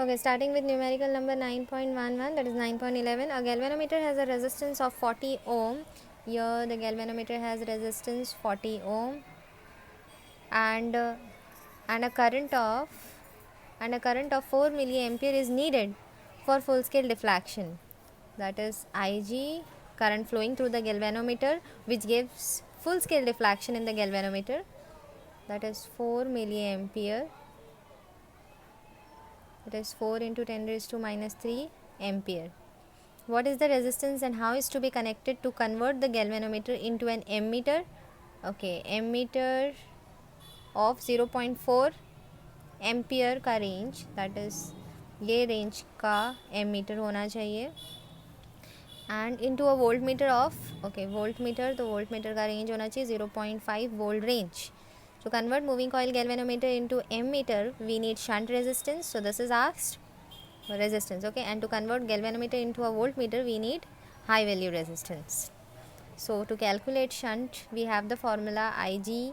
Okay, starting with numerical number 9.11, that is 9.11. A galvanometer has a resistance of 40 ohm. Here the galvanometer has resistance 40 ohm, and a current of 4 milliampere is needed for full scale deflection. That is Ig, current flowing through the galvanometer, which gives full scale deflection in the galvanometer. That is 4 milliampere. It is 4 into 10 raised to minus 3 ampere. What is the resistance and how is to be connected to convert the galvanometer into an ammeter? Okay, ammeter of 0.4 ampere का range, that is ये range का ammeter होना चाहिए, and into a volt meter of, okay volt meter, तो volt meter का range होना चाहिए 0.5 volt range. To convert moving coil galvanometer into ammeter, we need shunt resistance. So this is asked resistance, okay, and to convert galvanometer into a voltmeter, we need high value resistance. So to calculate shunt, we have the formula Ig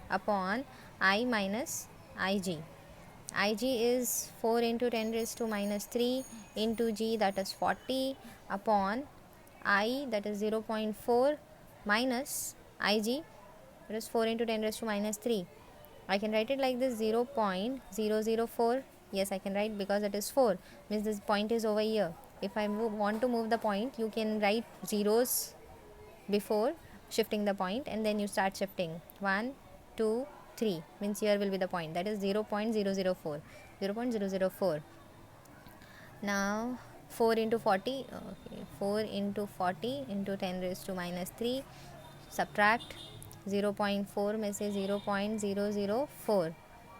upon I minus Ig. Ig is 4 into 10 raised to minus 3 into G, that is 40, upon I, that is 0.4 minus Ig, that is 4 into 10 raised to minus 3. I can write it like this, 0.004. Yes, I can write because it is 4, means this point is over here. If I want to move the point, you can write zeros before shifting the point, and then you start shifting 1 2 3, means here will be the point, that is 0.004. 0.004. Now 4 into 40, okay, 4 into 40 into 10 raised to minus 3, subtract 0.4 में से 0.004.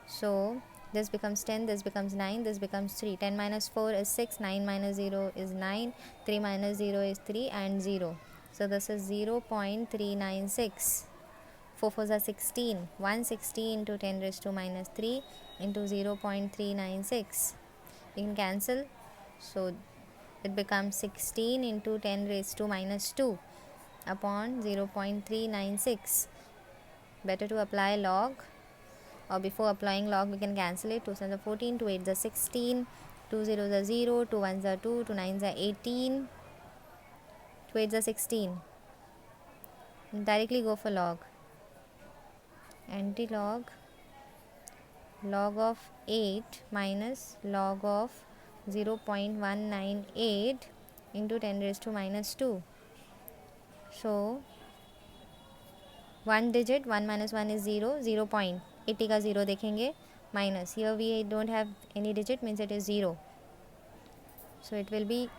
So this becomes 10, this becomes 9, this becomes 3. 10 minus 4 is 6, 9 minus 0 is 9, 3 minus 0 is 3, and 0. So this is 0.396. 4 4s are 16. 160 into 10 raised to minus 3 into 0.396. You can cancel. So it becomes 16 into 10 raised to minus 2 upon 0.396. Better to apply log, or before applying log we can cancel it. 2 7s are 14, 2 8s are 16, 2 zeros are 0, 2 1s are 2, 2 9s are 18, 2 8s are 16. Directly go for log. Anti-log, log of 8 minus log of 0.198 into 10 raised to minus 2. So 1 digit, 1 minus 1 is 0, 0 point, 80 का 0 देखेंगे, minus, here we don't have any digit, means it is 0. So it will be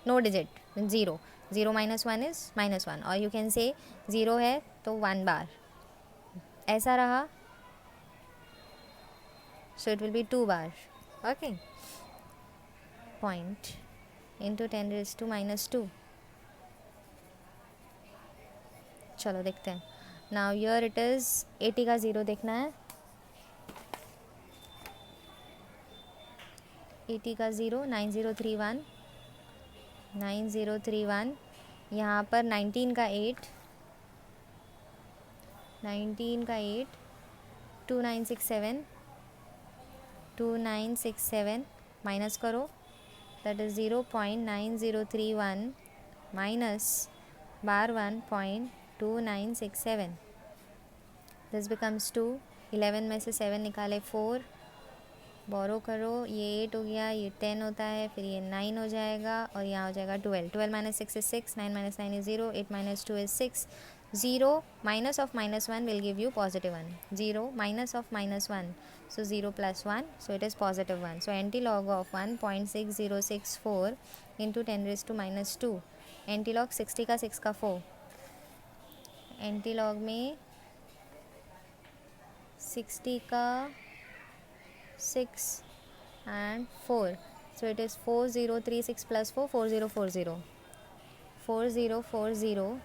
no digit, means 0. 0 minus 1 is minus 1, or you can say 0 है तो 1 बार, ऐसा रहा, so it will be 2 bar. Okay, point into 10 raised to minus 2. चलो देखते हैं. Now here it is 80 का 0 देखना है, 80 का 0, 9031, 9031. यहाँ पर 19 का 8, 19 का 8, 2967, 2967 माइनस करो, that is 0.9031 minus bar 1.2967. this becomes 2. 11 में से 7 निकाले 4, बोरो करो, ये 8 हो गया, ये 10 होता है, फिर ये 9 हो जाएगा, और यहाँ हो जाएगा 12. 12 minus 6 is 6, 9 minus 9 is 0, 8 minus 2 is 6. 0 minus of minus 1 will give you positive 1. 0 minus of minus 1, so 0 plus 1, so it is positive 1. So anti-log of 1.6064 into 10 raised to minus 2. anti-log 60 का 6 का 4. anti-log में 60 का 6 and 4, so it is 4036 plus 4, 4040. 4040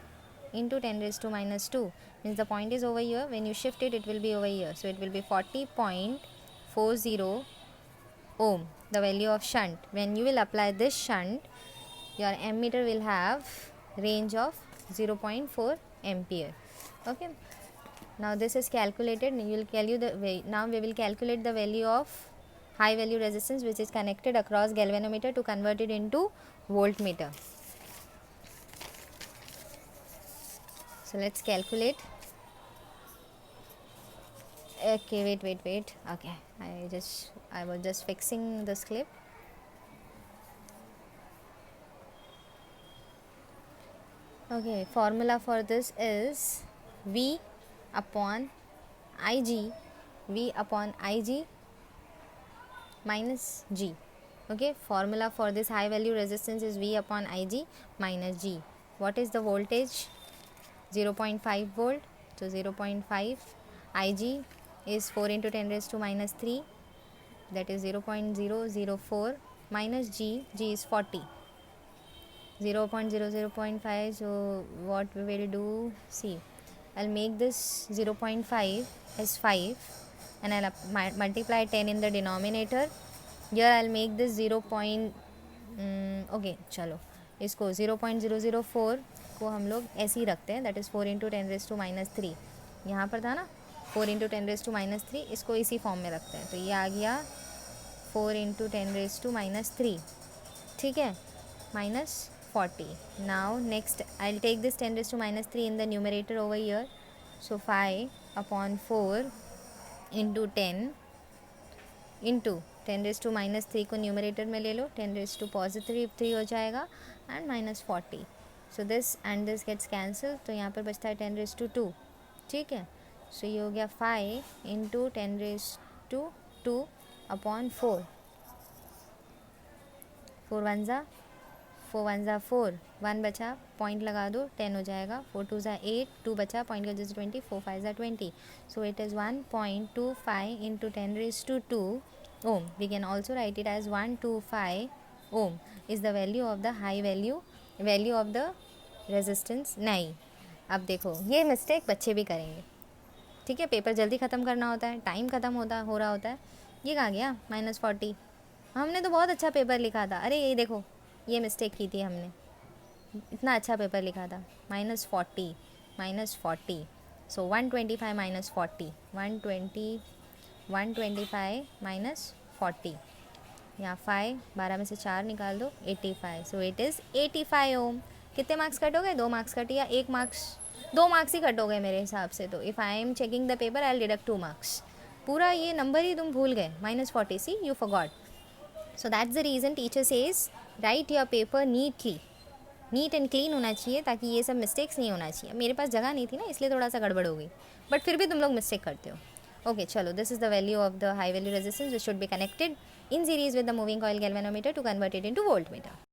into 10 raised to minus 2, means the point is over here, when you shift it, it will be over here, so it will be 40.40 ohm, the value of shunt. When you will apply this shunt, your ammeter will have range of 0.4 ampere. Okay, now this is calculated. We will tell you the now we will calculate the value of high value resistance which is connected across galvanometer to convert it into voltmeter. So let's calculate. Okay, wait. Okay, I was just fixing this clip. Okay, formula for this is V upon Ig minus G. Okay, formula for this high value resistance is V upon Ig minus G. What is the voltage? 0.5 volt. So 0.5 Ig is 4 into 10 raised to minus 3, that is 0.004 minus G is 40. 0.00.5, so what we will do, see, I'll make this 0.5 as 5 and I'll multiply 10 in the denominator. Here I'll make this 0. Okay, चलो इसको 0.004 को हम लोग ऐसे ही रखते हैं, that is 4 into 10 raise to minus 3. यहाँ पर था ना 4 इंटू 10 रेज टू माइनस 3, इसको इसी फॉर्म में रखते हैं. तो ये आ गया 4 इंटू 10 रेज टू माइनस 3. ठीक है, minus 40. Now next I'll take this 10 raised to minus 3 in the numerator over here. So 5 upon 4 into 10 into 10 raised to minus 3 को numerator में ले लो, 10 raised to positive 3 हो जाएगा and minus 40. So this and this gets cancelled, तो यहाँ पर बचता है 10 raised to 2. ठीक है, so ये हो गया 5 into 10 raised to 2 upon 4. 4 1 ज़ा 4, 1 बचा, पॉइंट लगा दो, 10 हो जाएगा. 4 2 ज़ा 8, 2 बचा, पॉइंट का जैसे 20, 4 5 ज़ा 20. So it is 1.25 into 10 raise to 2 ohm. We can also write it as 125 ohm is the value of the high value of the resistance. नहीं, अब देखो ये मिस्टेक बच्चे भी करेंगे. ठीक है, पेपर जल्दी ख़त्म करना होता है, टाइम ख़त्म हो रहा होता है. ये कहाँ गया -40? हमने तो बहुत अच्छा पेपर लिखा था. अरे ये देखो, ये मिस्टेक की थी हमने, इतना अच्छा पेपर लिखा था. -40 सो 125 -40, 125 -40. यहाँ 5, 12 में से 4 निकाल दो, 85. सो इट इज़ 85 ओम. कितने मार्क्स कट हो गए? 2 मार्क्स कट या 1 मार्क्स? 2 मार्क्स ही कट हो गए मेरे हिसाब से. तो if I am checking the paper I will deduct 2 marks. पूरा ये नंबर ही तुम भूल गए, -40. See, you forgot. So that's the reason teacher says write your paper neat and clean होना चाहिए, ताकि ये सब मिस्टेक्स नहीं होना चाहिए. मेरे पास जगह नहीं थी ना, इसलिए थोड़ा सा गड़बड़ हो गई, बट फिर भी तुम लोग मिस्टेक करते हो. ओके, चलो, this is the value of the high value resistance which should be connected in series with the moving coil galvanometer to convert it into voltmeter.